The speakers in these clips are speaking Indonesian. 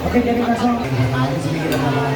Oke, jadi langsung. Di sini kita mulai.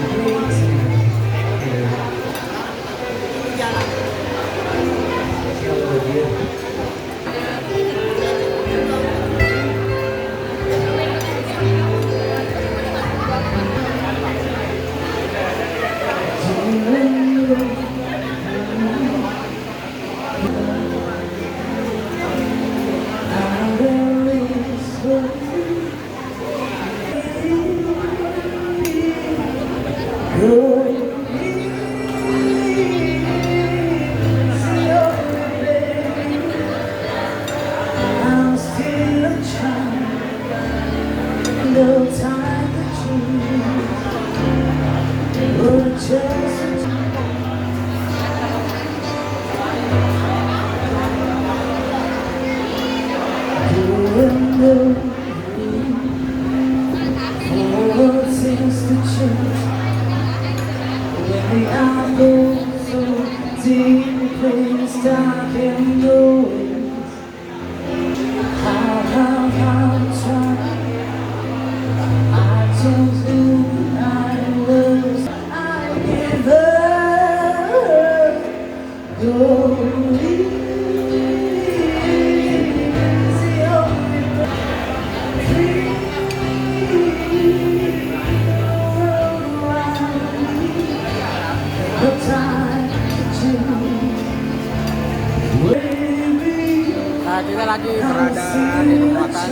Nah, kita lagi berada di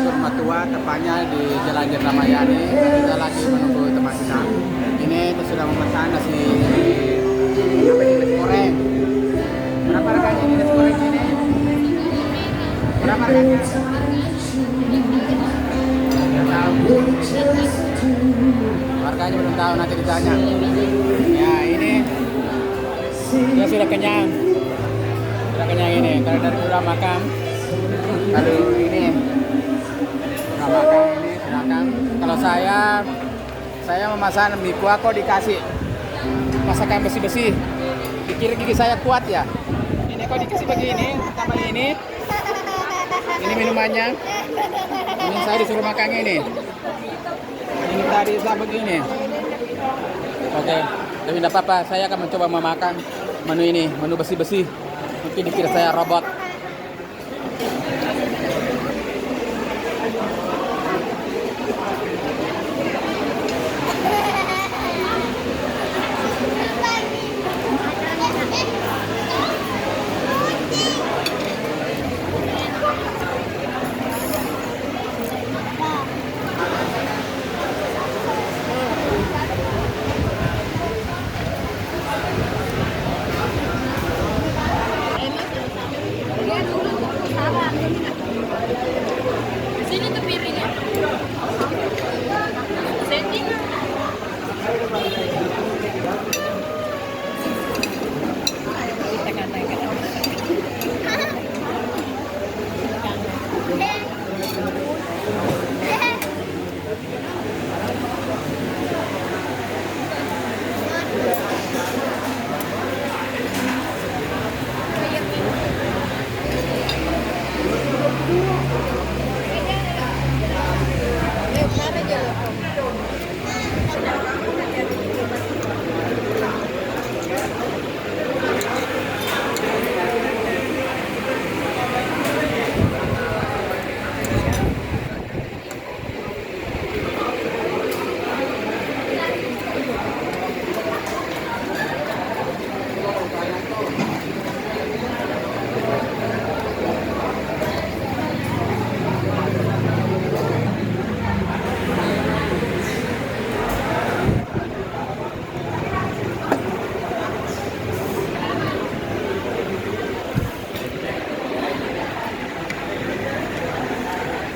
rumah tua, tepatnya di Jalan Ramayani. Kita lagi menunggu teman kita. Ini kita sudah memesan nasi goreng. Berapa harganya ini nasi goreng ini? Berapa harganya? Harganya belum tahu, nanti ditanya. Ya, ini kita sudah kenyang. Sudah kenyang ini. Kalau dari udah makan. Lalu ini udah makan ini silakan. Kalau saya memesan mie kuah kok dikasih masakan besi-besi. Dikira gigi saya kuat ya. Ini kok dikasih begini, tambah ini. Ini minumannya. Ini saya disuruh makan ini. Ini tadi saya begini. Oke, tapi tidak apa-apa. Saya akan mencoba memakan menu ini, menu besi-besi. Mungkin dikira saya robot. Sini tuh piringnya.